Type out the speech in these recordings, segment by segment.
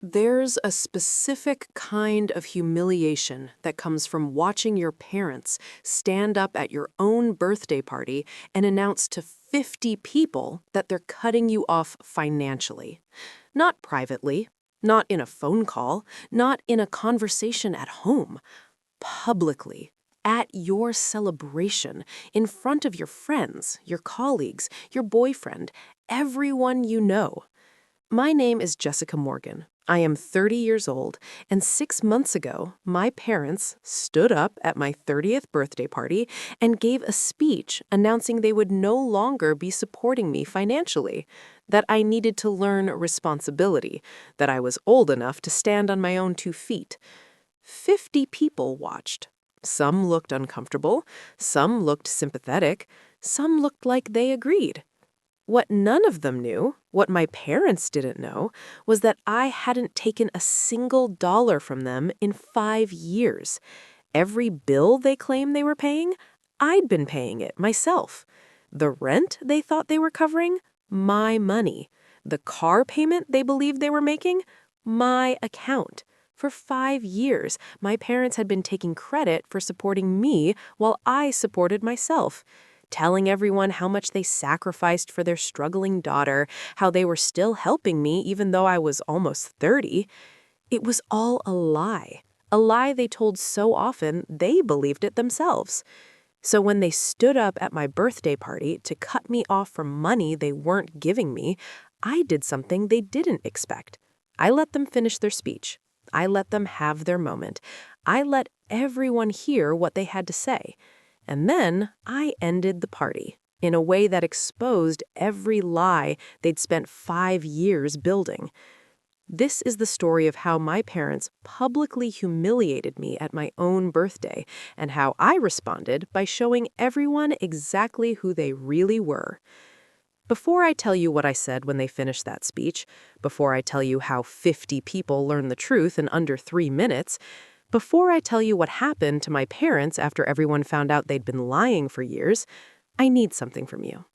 There's a specific kind of humiliation that comes from watching your parents stand up at your own birthday party and announce to 50 people that they're cutting you off financially. Not privately, not in a phone call, not in a conversation at home, publicly. At your celebration, in front of your friends, your colleagues, your boyfriend, everyone you know. My name is Jessica Morgan. I am 30 years old, and 6 months ago, my parents stood up at my 30th birthday party and gave a speech announcing they would no longer be supporting me financially, that I needed to learn responsibility, that I was old enough to stand on my own 2 feet. 50 people watched. Some looked uncomfortable, some looked sympathetic, some looked like they agreed. What none of them knew, what my parents didn't know, was that I hadn't taken a single dollar from them in 5 years. Every bill they claimed they were paying, I'd been paying it myself. The rent they thought they were covering, my money. The car payment they believed they were making, my account. For 5 years, my parents had been taking credit for supporting me while I supported myself, telling everyone how much they sacrificed for their struggling daughter, how they were still helping me even though I was almost 30. It was all a lie they told so often they believed it themselves. So when they stood up at my birthday party to cut me off from money they weren't giving me, I did something they didn't expect. I let them finish their speech. I let them have their moment. I let everyone hear what they had to say. And then I ended the party in a way that exposed every lie they'd spent 5 years building. This is the story of how my parents publicly humiliated me at my own birthday and how I responded by showing everyone exactly who they really were. Before I tell you what I said when they finished that speech, before I tell you how 50 people learned the truth in under 3 minutes, before I tell you what happened to my parents after everyone found out they'd been lying for years, I need something from you.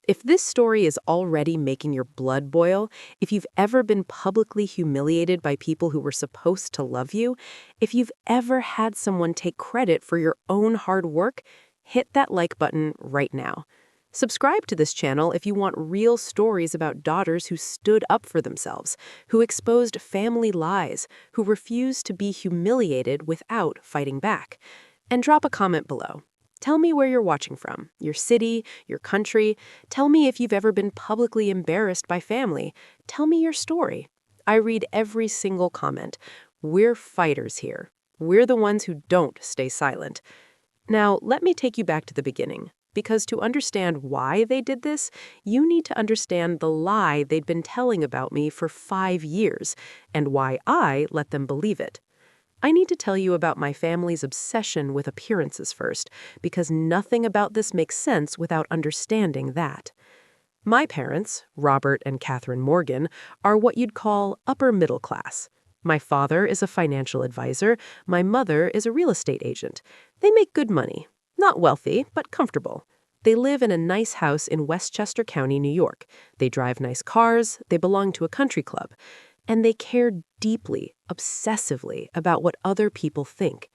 If this story is already making your blood boil, if you've ever been publicly humiliated by people who were supposed to love you, if you've ever had someone take credit for your own hard work, hit that like button right now. Subscribe to this channel if you want real stories about daughters who stood up for themselves, who exposed family lies, who refused to be humiliated without fighting back. And drop a comment below. Tell me where you're watching from, your city, your country. Tell me if you've ever been publicly embarrassed by family. Tell me your story. I read every single comment. We're fighters here. We're the ones who don't stay silent. Now, let me take you back to the beginning. Because to understand why they did this, you need to understand the lie they'd been telling about me for 5 years, and why I let them believe it. I need to tell you about my family's obsession with appearances first, because nothing about this makes sense without understanding that. My parents, Robert and Catherine Morgan, are what you'd call upper middle class. My father is a financial advisor. My mother is a real estate agent. They make good money. Not wealthy, but comfortable. They live in a nice house in Westchester County, New York. They drive nice cars, they belong to a country club, and they care deeply, obsessively about what other people think.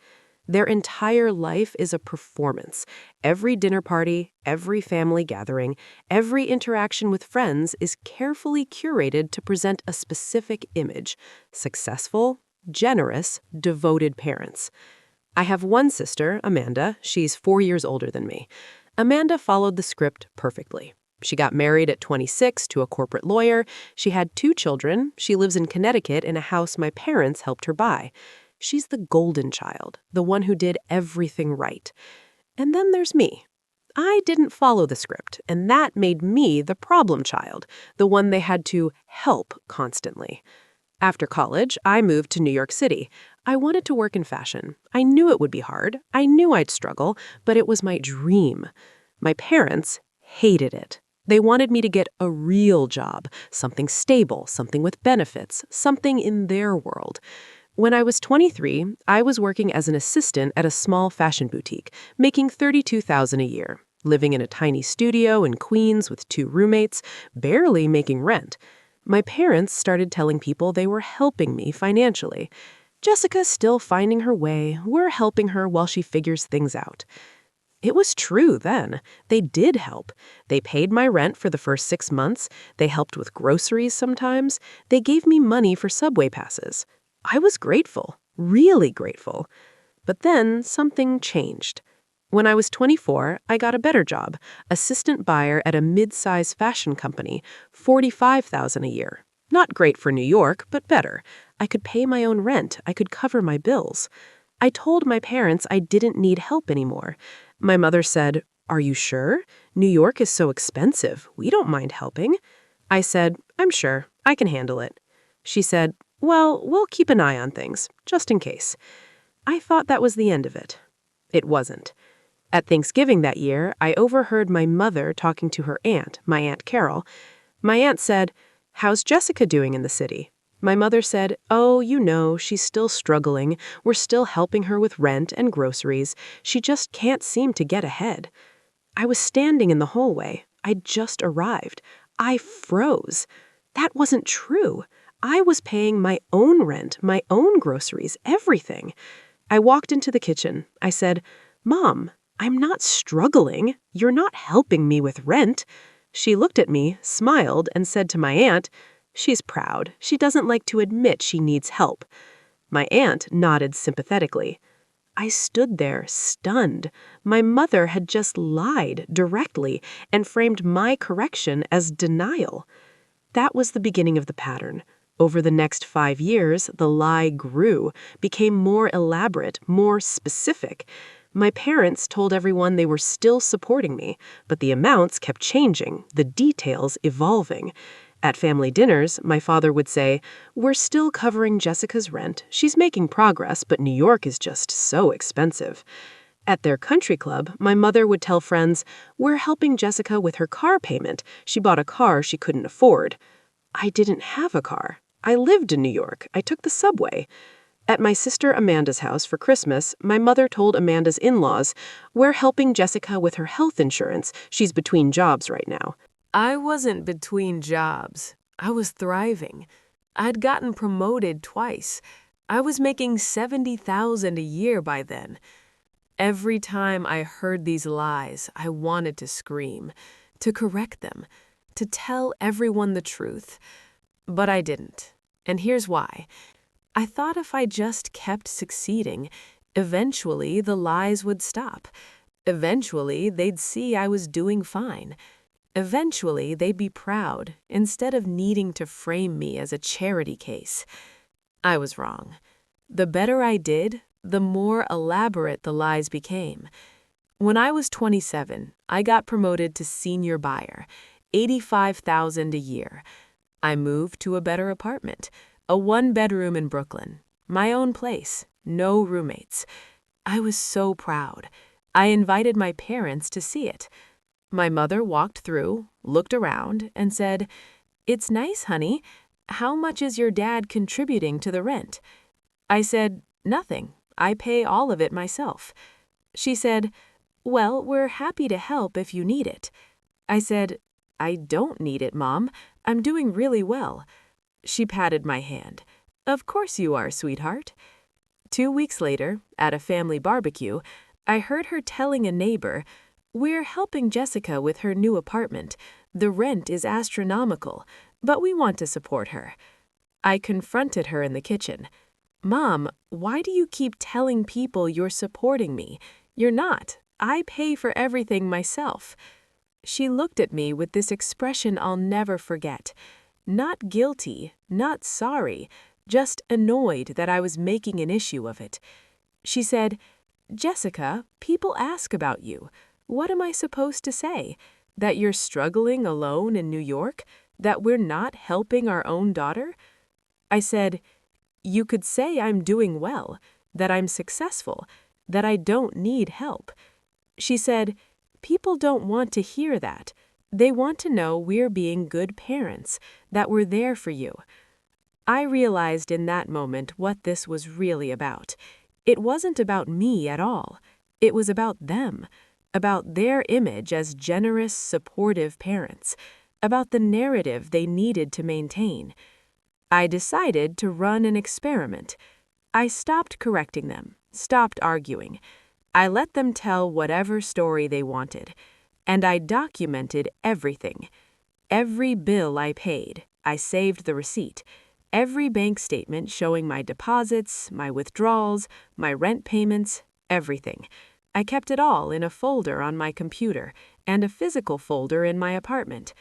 Their entire life is a performance. Every dinner party, every family gathering, every interaction with friends is carefully curated to present a specific image: successful, generous, devoted parents. I have one sister, Amanda. She's 4 years older than me. Amanda followed the script perfectly. She got married at 26 to a corporate lawyer. She had 2 children. She lives in Connecticut in a house my parents helped her buy. She's the golden child, the one who did everything right. And then there's me. I didn't follow the script, and that made me the problem child, the one they had to help constantly. After college, I moved to New York City. I wanted to work in fashion. I knew it would be hard. I knew I'd struggle, but it was my dream. My parents hated it. They wanted me to get a real job, something stable, something with benefits, something in their world. When I was 23, I was working as an assistant at a small fashion boutique, making $32,000 a year, living in a tiny studio in Queens with 2 roommates, barely making rent. My parents started telling people they were helping me financially. Jessica's still finding her way. We're helping her while she figures things out. It was true then. They did help. They paid my rent for the first 6 months. They helped with groceries sometimes. They gave me money for subway passes. I was grateful, really grateful. But then something changed. When I was 24, I got a better job, assistant buyer at a mid-size fashion company, $45,000 a year. Not great for New York, but better. I could pay my own rent. I could cover my bills. I told my parents I didn't need help anymore. My mother said, "Are you sure? New York is so expensive. We don't mind helping." I said, "I'm sure. I can handle it." She said, "Well, we'll keep an eye on things, just in case." I thought that was the end of it. It wasn't. At Thanksgiving that year, I overheard my mother talking to her aunt, my Aunt Carol. My aunt said, "How's Jessica doing in the city?" My mother said, "Oh, you know, she's still struggling. We're still helping her with rent and groceries. She just can't seem to get ahead." I was standing in the hallway. I'd just arrived. I froze. That wasn't true. I was paying my own rent, my own groceries, everything. I walked into the kitchen. I said, "Mom, I'm not struggling. You're not helping me with rent." She looked at me, smiled, and said to my aunt, "She's proud. She doesn't like to admit she needs help." My aunt nodded sympathetically. I stood there, stunned. My mother had just lied directly and framed my correction as denial. That was the beginning of the pattern. Over the next 5 years, the lie grew, became more elaborate, more specific. My parents told everyone they were still supporting me, but the amounts kept changing, the details evolving. At family dinners, my father would say, "We're still covering Jessica's rent. She's making progress, but New York is just so expensive." At their country club, my mother would tell friends, "We're helping Jessica with her car payment. She bought a car she couldn't afford." I didn't have a car. I lived in New York. I took the subway. At my sister Amanda's house for Christmas, my mother told Amanda's in-laws, "We're helping Jessica with her health insurance. She's between jobs right now." I wasn't between jobs. I was thriving. I'd gotten promoted twice. I was making $70,000 a year by then. Every time I heard these lies, I wanted to scream, to correct them, to tell everyone the truth. But I didn't. And here's why. I thought if I just kept succeeding, eventually the lies would stop. Eventually they'd see I was doing fine. Eventually they'd be proud instead of needing to frame me as a charity case. I was wrong. The better I did, the more elaborate the lies became. When I was 27, I got promoted to senior buyer, $85,000 a year. I moved to a better apartment, a 1-bedroom in Brooklyn, my own place, no roommates. I was so proud. I invited my parents to see it. My mother walked through, looked around, and said, "It's nice, honey. How much is your dad contributing to the rent?" I said, "Nothing. I pay all of it myself." She said, "Well, we're happy to help if you need it." I said, "I don't need it, Mom. I'm doing really well." She patted my hand. "Of course you are, sweetheart." 2 weeks later, at a family barbecue, I heard her telling a neighbor, "We're helping Jessica with her new apartment. The rent is astronomical, but we want to support her." I confronted her in the kitchen. "Mom, why do you keep telling people you're supporting me? You're not. I pay for everything myself." She looked at me with this expression I'll never forget. Not guilty, not sorry, just annoyed that I was making an issue of it. She said, "Jessica, people ask about you. What am I supposed to say? That you're struggling alone in New York? That we're not helping our own daughter?" I said, "You could say I'm doing well, that I'm successful, that I don't need help." She said, "People don't want to hear that. They want to know we're being good parents, that we're there for you." I realized in that moment what this was really about. It wasn't about me at all. It was about them, about their image as generous, supportive parents, about the narrative they needed to maintain. I decided to run an experiment. I stopped correcting them, stopped arguing. I let them tell whatever story they wanted, and I documented everything. Every bill I paid, I saved the receipt. Every bank statement showing my deposits, my withdrawals, my rent payments, everything. I kept it all in a folder on my computer and a physical folder in my apartment.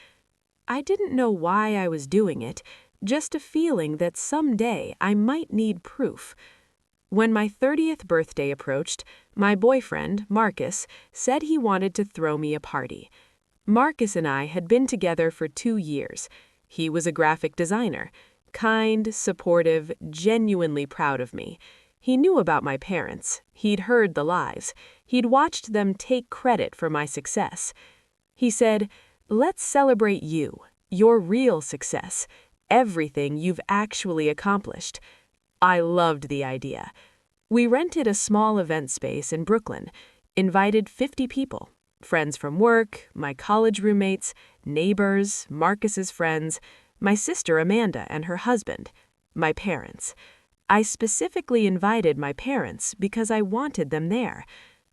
I didn't know why I was doing it, just a feeling that someday I might need proof. When my 30th birthday approached, my boyfriend, Marcus, said he wanted to throw me a party. Marcus and I had been together for 2 years. He was a graphic designer. Kind, supportive, genuinely proud of me. He knew about my parents. He'd heard the lies. He'd watched them take credit for my success. He said, "Let's celebrate you, your real success, everything you've actually accomplished." I loved the idea. We rented a small event space in Brooklyn, invited 50 people, friends from work, my college roommates, neighbors, Marcus's friends, my sister Amanda and her husband, my parents. I specifically invited my parents because I wanted them there.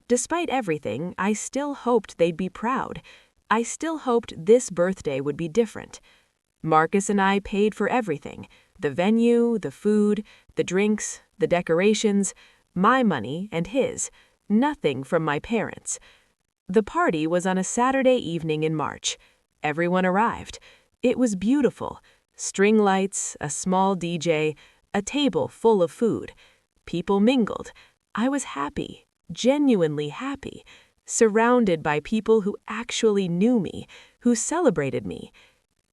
Despite everything, I still hoped they'd be proud. I still hoped this birthday would be different. Marcus and I paid for everything: the venue, the food, the drinks, the decorations, my money and his, nothing from my parents. The party was on a Saturday evening in March. Everyone arrived. It was beautiful. String lights, a small DJ, a table full of food. People mingled. I was happy, genuinely happy, surrounded by people who actually knew me, who celebrated me.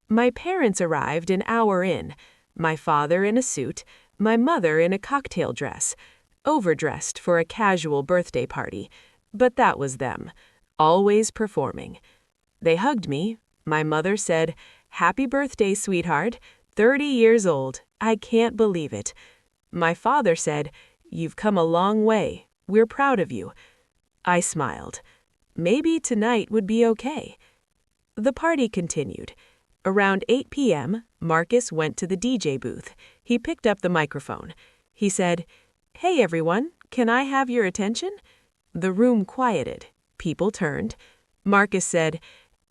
My parents arrived an hour in, my father in a suit, my mother in a cocktail dress, overdressed for a casual birthday party, but that was them, always performing. They hugged me. My mother said, "Happy birthday, sweetheart, 30 years old, I can't believe it." My father said, "You've come a long way, we're proud of you." I smiled. Maybe tonight would be okay. The party continued. Around 8 p.m., Marcus went to the DJ booth. He picked up the microphone. He said, "Hey everyone, can I have your attention?" The room quieted. People turned. Marcus said,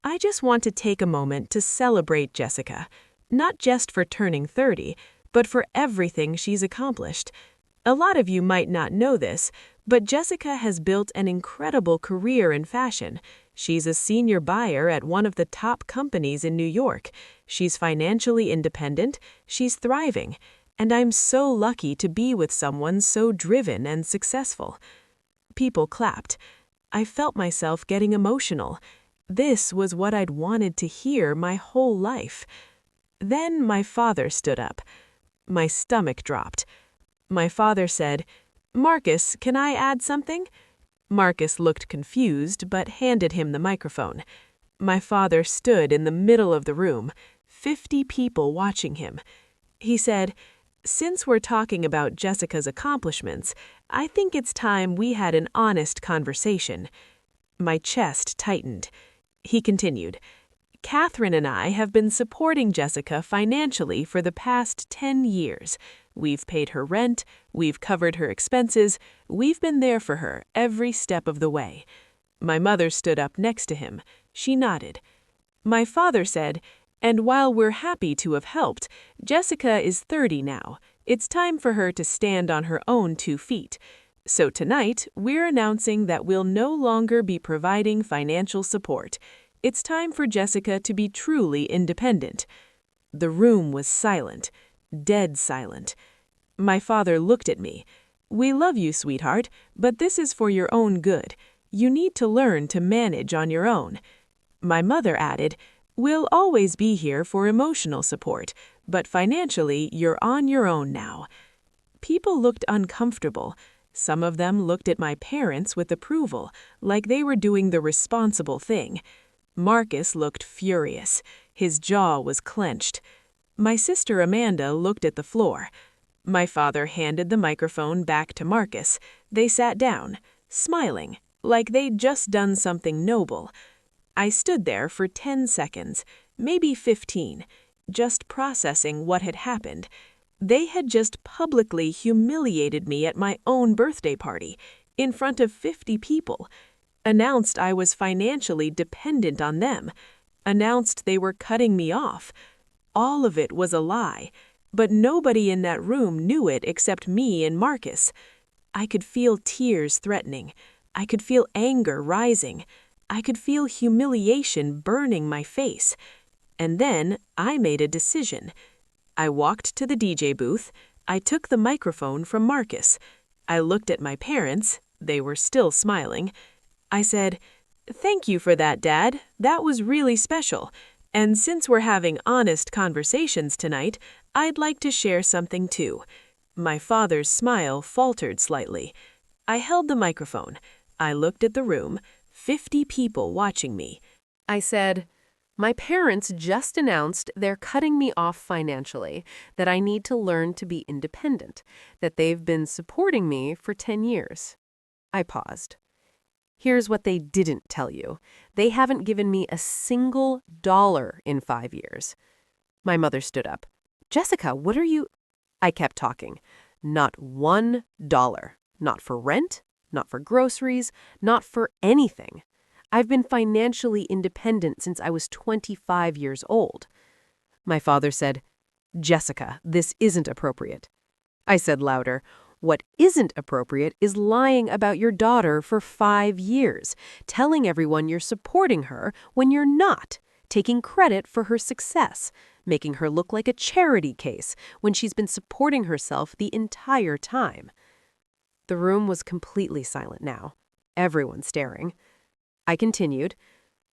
"I just want to take a moment to celebrate Jessica, not just for turning 30, but for everything she's accomplished. A lot of you might not know this, but Jessica has built an incredible career in fashion. She's a senior buyer at one of the top companies in New York. She's financially independent, she's thriving, and I'm so lucky to be with someone so driven and successful." People clapped. I felt myself getting emotional. This was what I'd wanted to hear my whole life. Then my father stood up. My stomach dropped. My father said, "Marcus, can I add something?" Marcus looked confused, but handed him the microphone. My father stood in the middle of the room, 50 people watching him. He said, "Since we're talking about Jessica's accomplishments, I think it's time we had an honest conversation." My chest tightened. He continued, "Catherine and I have been supporting Jessica financially for the past 10 years. We've paid her rent, we've covered her expenses, we've been there for her every step of the way." My mother stood up next to him. She nodded. My father said, "And while we're happy to have helped, Jessica is 30 now. It's time for her to stand on her own 2 feet. So tonight, we're announcing that we'll no longer be providing financial support. It's time for Jessica to be truly independent." The room was silent, dead silent. My father looked at me. "We love you, sweetheart, but this is for your own good. You need to learn to manage on your own." My mother added, "We'll always be here for emotional support, but financially, you're on your own now." People looked uncomfortable. Some of them looked at my parents with approval, like they were doing the responsible thing. Marcus looked furious. His jaw was clenched. My sister Amanda looked at the floor. My father handed the microphone back to Marcus. They sat down, smiling, like they'd just done something noble. I stood there for 10 seconds. maybe 15, just processing what had happened. They had just publicly humiliated me at my own birthday party, in front of 50 people, announced I was financially dependent on them, announced they were cutting me off. All of it was a lie, but nobody in that room knew it except me and Marcus. I could feel tears threatening. I could feel anger rising. I could feel humiliation burning my face. And then I made a decision. I walked to the DJ booth. I took the microphone from Marcus. I looked at my parents. They were still smiling. I said, "Thank you for that, Dad. That was really special. And since we're having honest conversations tonight, I'd like to share something too." My father's smile faltered slightly. I held the microphone. I looked at the room, 50 people watching me. I said, "My parents just announced they're cutting me off financially, that I need to learn to be independent, that they've been supporting me for 10 years. I paused. Here's what they didn't tell you. They haven't given me a single dollar in 5 years. My mother stood up. Jessica, what are you? I kept talking. Not $1. Not for rent, not for groceries, not for anything. I've been financially independent since I was 25 years old. My father said, Jessica, this isn't appropriate. I said louder, what isn't appropriate is lying about your daughter for 5 years, telling everyone you're supporting her when you're not, taking credit for her success, making her look like a charity case when she's been supporting herself the entire time. The room was completely silent now, everyone staring. I continued,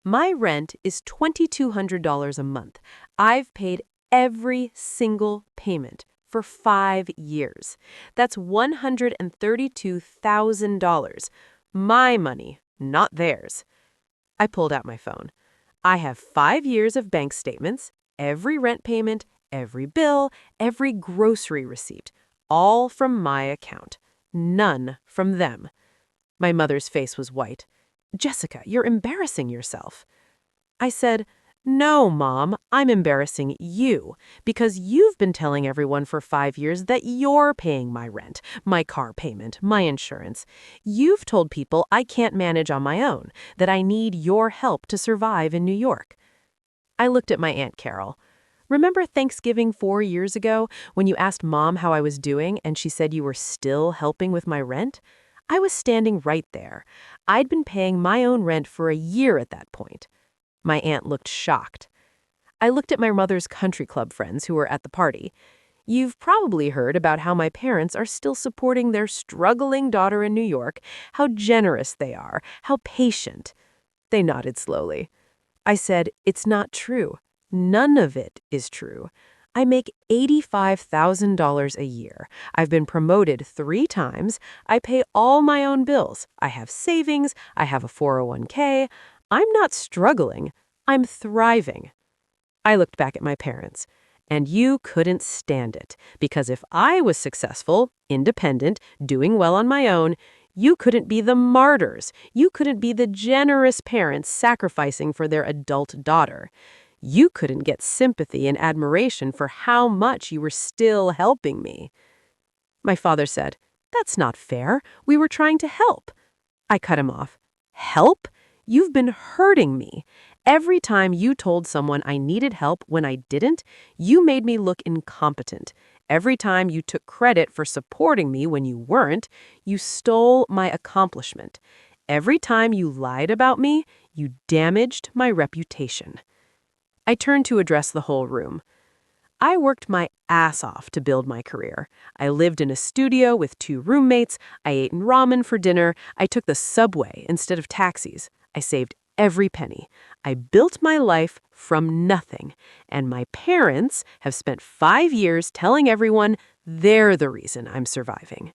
my rent is $2,200 a month. I've paid every single payment for 5 years. That's $132,000. My money, not theirs. I pulled out my phone. I have 5 years of bank statements, every rent payment, every bill, every grocery receipt, all from my account. None from them. My mother's face was white. Jessica, you're embarrassing yourself. I said, no, Mom, I'm embarrassing you because you've been telling everyone for 5 years that you're paying my rent, my car payment, my insurance. You've told people I can't manage on my own, that I need your help to survive in New York. I looked at my Aunt Carol. Remember Thanksgiving 4 years ago when you asked Mom how I was doing and she said you were still helping with my rent? I was standing right there. I'd been paying my own rent for a year at that point. My aunt looked shocked. I looked at my mother's country club friends who were at the party. You've probably heard about how my parents are still supporting their struggling daughter in New York, how generous they are, how patient. They nodded slowly. I said, it's not true. None of it is true. I make $85,000 a year. I've been promoted 3 times. I pay all my own bills. I have savings. I have a 401k. I'm not struggling. I'm thriving. I looked back at my parents. And you couldn't stand it, because if I was successful, independent, doing well on my own, you couldn't be the martyrs. You couldn't be the generous parents sacrificing for their adult daughter. You couldn't get sympathy and admiration for how much you were still helping me. My father said, that's not fair. We were trying to help. I cut him off. Help? You've been hurting me. Every time you told someone I needed help when I didn't, you made me look incompetent. Every time you took credit for supporting me when you weren't, you stole my accomplishment. Every time you lied about me, you damaged my reputation. I turned to address the whole room. I worked my ass off to build my career. I lived in a studio with 2 roommates. I ate ramen for dinner. I took the subway instead of taxis. I saved every penny. I built my life from nothing. And my parents have spent 5 years telling everyone they're the reason I'm surviving.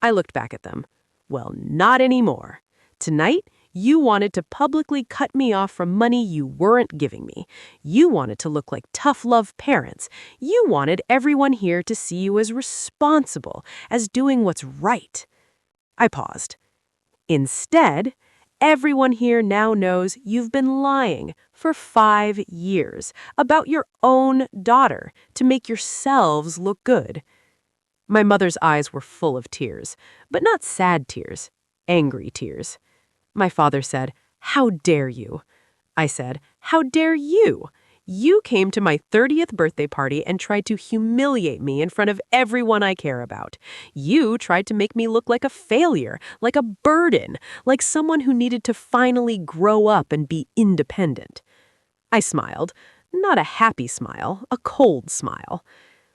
I looked back at them. Well, not anymore. Tonight, you wanted to publicly cut me off from money you weren't giving me. You wanted to look like tough love parents. You wanted everyone here to see you as responsible, as doing what's right. I paused. Instead, Everyone here now knows you've been lying for 5 years about your own daughter to make yourselves look good." My mother's eyes were full of tears, but not sad tears, angry tears. My father said, "How dare you?" I said, "How dare you? You came to my 30th birthday party and tried to humiliate me in front of everyone I care about. You tried to make me look like a failure, like a burden, like someone who needed to finally grow up and be independent." I smiled, not a happy smile, a cold smile.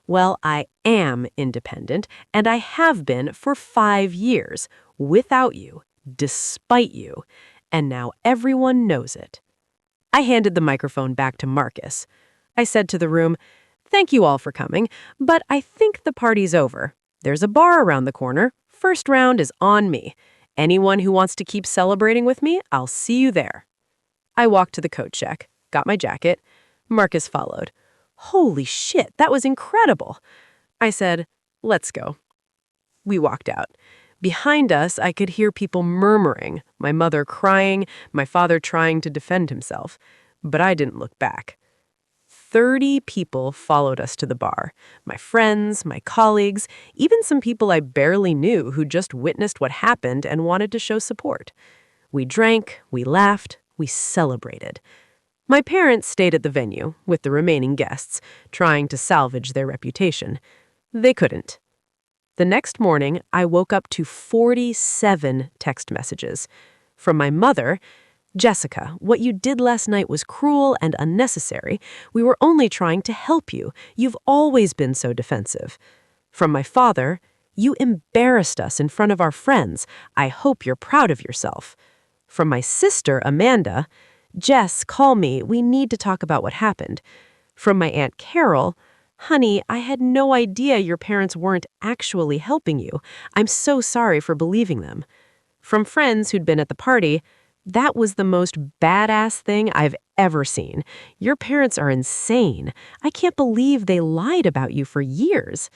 Well, I am independent, and I have been for 5 years, without you, despite you, and now everyone knows it. I handed the microphone back to Marcus. I said to the room, "Thank you all for coming, but I think the party's over. There's a bar around the corner. First round is on me. Anyone who wants to keep celebrating with me, I'll see you there." I walked to the coat check, got my jacket. Marcus followed. "Holy shit, that was incredible." I said, "Let's go." We walked out. Behind us, I could hear people murmuring, my mother crying, my father trying to defend himself. But I didn't look back. 30 people followed us to the bar. My friends, my colleagues, even some people I barely knew who just witnessed what happened and wanted to show support. We drank, we laughed, we celebrated. My parents stayed at the venue with the remaining guests, trying to salvage their reputation. They couldn't. The next morning, I woke up to 47 text messages. From my mother, "Jessica, what you did last night was cruel and unnecessary. We were only trying to help you. You've always been so defensive." From my father, "You embarrassed us in front of our friends. I hope you're proud of yourself." From my sister, Amanda, "Jess, call me. We need to talk about what happened." From my Aunt Carol, "Honey, I had no idea your parents weren't actually helping you. I'm so sorry for believing them." From friends who'd been at the party, "That was the most badass thing I've ever seen. Your parents are insane. I can't believe they lied about you for years."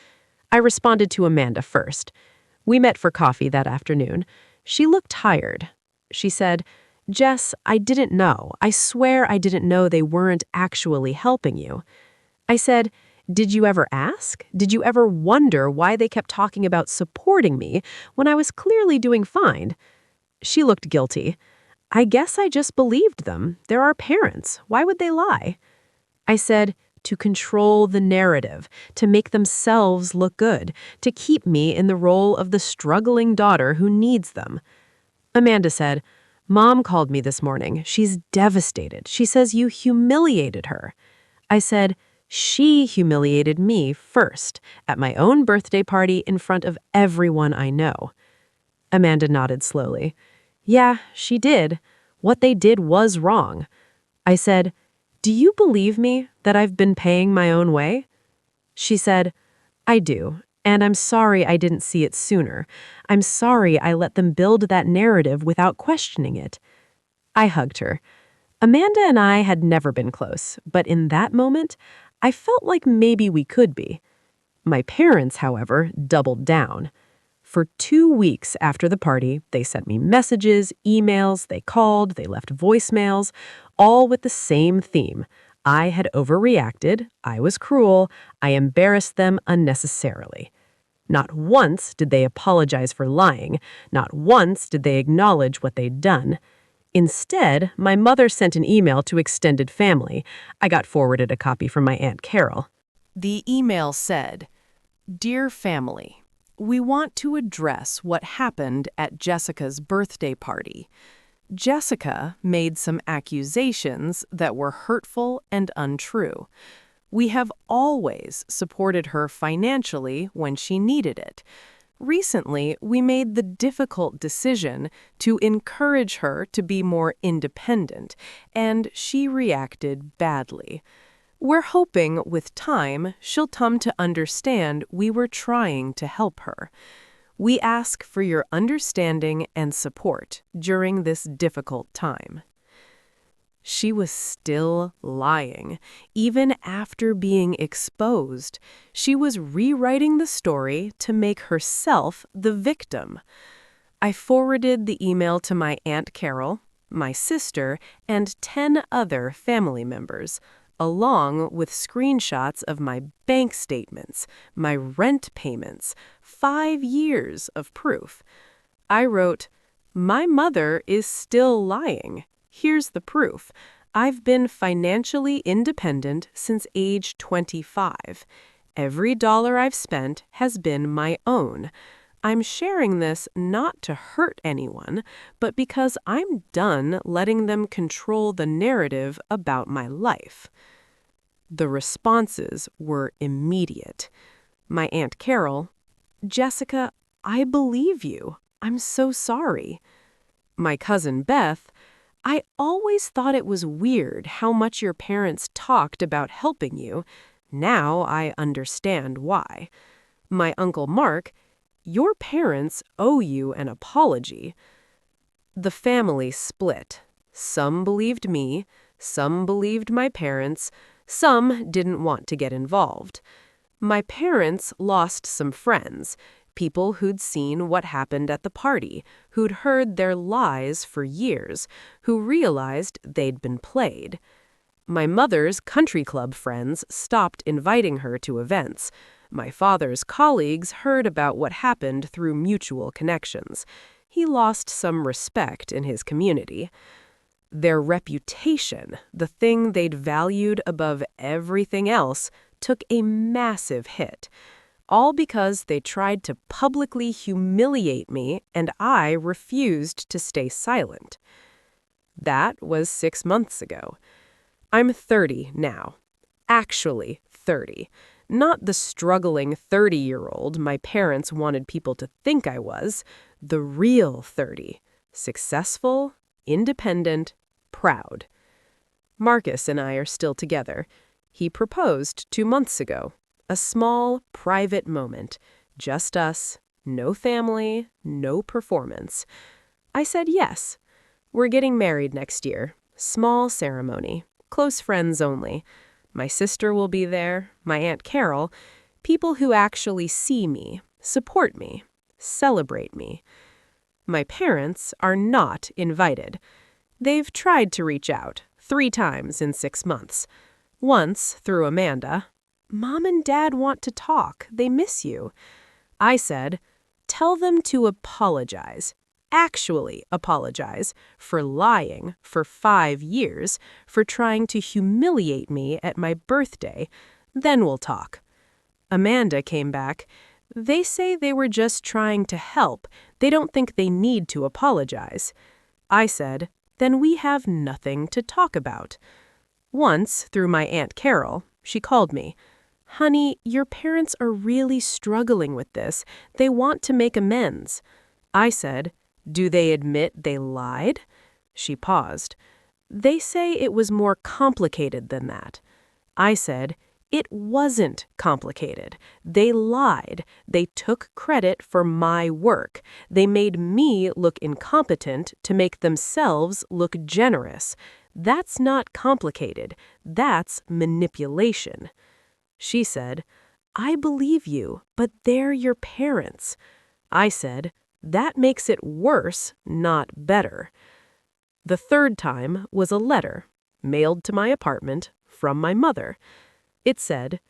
I responded to Amanda first. We met for coffee that afternoon. She looked tired. She said, "Jess, I didn't know. I swear I didn't know they weren't actually helping you." I said, "Did you ever ask? Did you ever wonder why they kept talking about supporting me when I was clearly doing fine?" She looked guilty. "I guess I just believed them. They're our parents. Why would they lie?" I said, "To control the narrative, to make themselves look good, to keep me in the role of the struggling daughter who needs them." Amanda said, "Mom called me this morning. She's devastated. She says you humiliated her." I said, "She humiliated me first, at my own birthday party in front of everyone I know." Amanda nodded slowly. "Yeah, she did. What they did was wrong." I said, "Do you believe me that I've been paying my own way?" She said, "I do, and I'm sorry I didn't see it sooner. I'm sorry I let them build that narrative without questioning it." I hugged her. Amanda and I had never been close, but in that moment, I felt like maybe we could be. My parents, however, doubled down. For 2 weeks after the party, they sent me messages, emails, they called, they left voicemails, all with the same theme. I had overreacted, I was cruel, I embarrassed them unnecessarily. Not once did they apologize for lying, not once did they acknowledge what they'd done. Instead, my mother sent an email to extended family. I got forwarded a copy from my Aunt Carol. The email said, "Dear family, we want to address what happened at Jessica's birthday party. Jessica made some accusations that were hurtful and untrue. We have always supported her financially when she needed it. Recently, we made the difficult decision to encourage her to be more independent, and she reacted badly. We're hoping with time she'll come to understand we were trying to help her. We ask for your understanding and support during this difficult time." She was still lying. Even after being exposed, she was rewriting the story to make herself the victim. I forwarded the email to my Aunt Carol, my sister, and 10 other family members, along with screenshots of my bank statements, my rent payments, 5 years of proof. I wrote, "My mother is still lying. Here's the proof. I've been financially independent since age 25. Every dollar I've spent has been my own. I'm sharing this not to hurt anyone, but because I'm done letting them control the narrative about my life." The responses were immediate. My Aunt Carol, "Jessica, I believe you. I'm so sorry." My cousin Beth, "I always thought it was weird how much your parents talked about helping you. Now I understand why." My Uncle Mark, "Your parents owe you an apology." The family split. Some believed me, some believed my parents, some didn't want to get involved. My parents lost some friends, people who'd seen what happened at the party, who'd heard their lies for years, who realized they'd been played. My mother's country club friends stopped inviting her to events. My father's colleagues heard about what happened through mutual connections. He lost some respect in his community. Their reputation, the thing they'd valued above everything else, took a massive hit. All because they tried to publicly humiliate me and I refused to stay silent. That was 6 months ago. I'm 30 now. Actually 30. Not the struggling 30-year-old my parents wanted people to think I was. The real 30. Successful, independent, proud. Marcus and I are still together. He proposed 2 months ago. A small, private moment. Just us. No family, no performance. I said yes. We're getting married next year. Small ceremony. Close friends only. My sister will be there, my Aunt Carol, people who actually see me, support me, celebrate me. My parents are not invited. They've tried to reach out 3 times in 6 months. Once through Amanda. "Mom and Dad want to talk. They miss you." I said, "Tell them to apologize. Actually apologize for lying for 5 years, for trying to humiliate me at my birthday. Then we'll talk." Amanda came back. "They say they were just trying to help. They don't think they need to apologize." I said, "Then we have nothing to talk about." Once, through my Aunt Carol, she called me. "Honey, your parents are really struggling with this. They want to make amends." I said, "Do they admit they lied?" She paused. "They say it was more complicated than that." I said, "It wasn't complicated. They lied. They took credit for my work. They made me look incompetent to make themselves look generous. That's not complicated. That's manipulation." She said, "I believe you, but they're your parents." I said, "That makes it worse, not better." The third time was a letter, mailed to my apartment, from my mother. It said,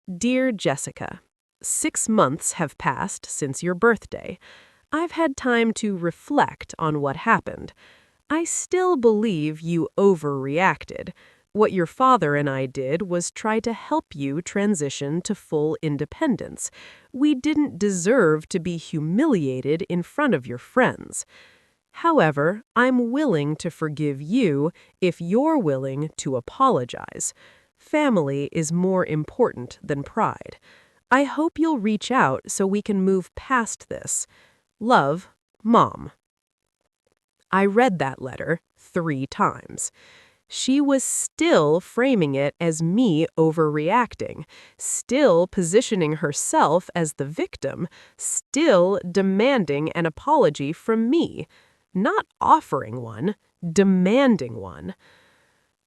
"Dear Jessica, 6 months have passed since your birthday. I've had time to reflect on what happened. I still believe you overreacted. What your father and I did was try to help you transition to full independence. We didn't deserve to be humiliated in front of your friends. However, I'm willing to forgive you if you're willing to apologize. Family is more important than pride. I hope you'll reach out so we can move past this. Love, Mom." I read that letter 3 times. She was still framing it as me overreacting, still positioning herself as the victim, still demanding an apology from me, not offering one, demanding one.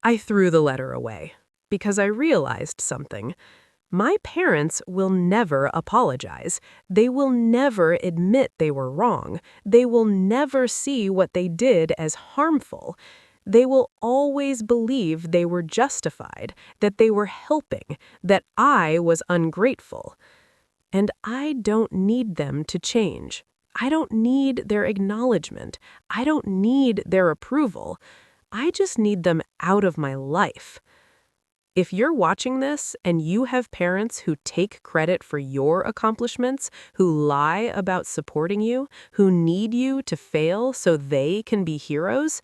I threw the letter away because I realized something. My parents will never apologize. They will never admit they were wrong. They will never see what they did as harmful. They will always believe they were justified, that they were helping, that I was ungrateful. And I don't need them to change. I don't need their acknowledgement. I don't need their approval. I just need them out of my life. If you're watching this and you have parents who take credit for your accomplishments, who lie about supporting you, who need you to fail so they can be heroes,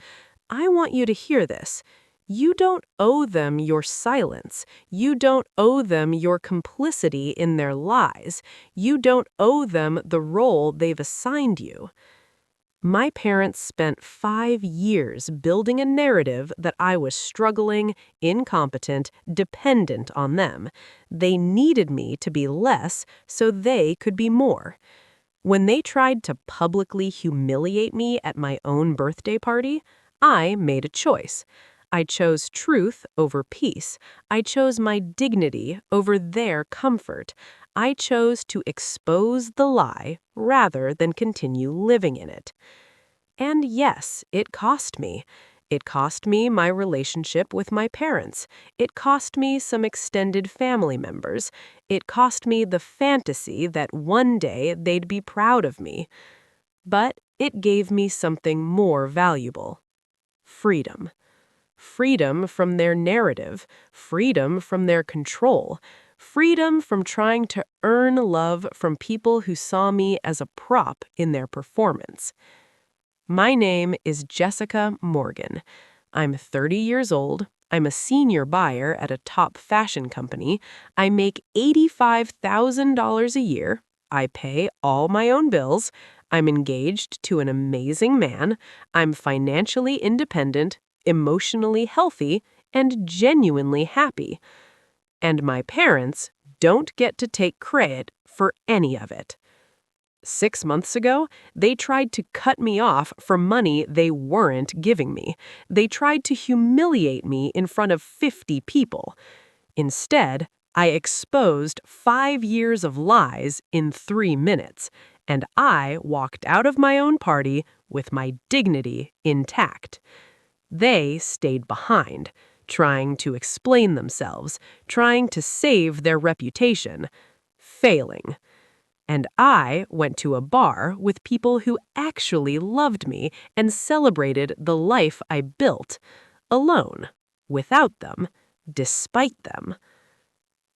I want you to hear this. You don't owe them your silence. You don't owe them your complicity in their lies. You don't owe them the role they've assigned you. My parents spent 5 years building a narrative that I was struggling, incompetent, dependent on them. They needed me to be less so they could be more. When they tried to publicly humiliate me at my own birthday party, I made a choice. I chose truth over peace. I chose my dignity over their comfort. I chose to expose the lie rather than continue living in it. And yes, it cost me. It cost me my relationship with my parents. It cost me some extended family members. It cost me the fantasy that one day they'd be proud of me. But it gave me something more valuable: freedom. Freedom from their narrative, freedom from their control, freedom from trying to earn love from people who saw me as a prop in their performance. My name is Jessica Morgan. I'm 30 years old. I'm a senior buyer at a top fashion company. I make $85,000 a year. I pay all my own bills. I'm engaged to an amazing man. I'm financially independent, emotionally healthy, and genuinely happy. And my parents don't get to take credit for any of it. 6 months ago, they tried to cut me off for money they weren't giving me. They tried to humiliate me in front of 50 people. Instead, I exposed 5 years of lies in 3 minutes, and I walked out of my own party with my dignity intact. They stayed behind, trying to explain themselves, trying to save their reputation, failing. And I went to a bar with people who actually loved me and celebrated the life I built, alone, without them, despite them.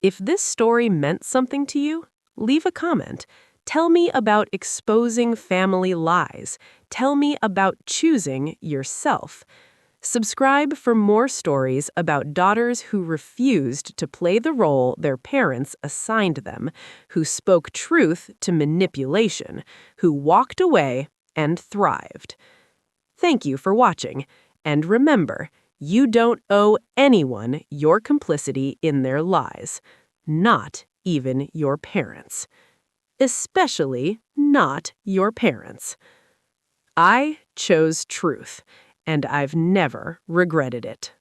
If this story meant something to you, leave a comment. Tell me about exposing family lies. Tell me about choosing yourself. Subscribe for more stories about daughters who refused to play the role their parents assigned them, who spoke truth to manipulation, who walked away and thrived. Thank you for watching, and remember, you don't owe anyone your complicity in their lies, not even your parents. Especially not your parents. I chose truth, and I've never regretted it.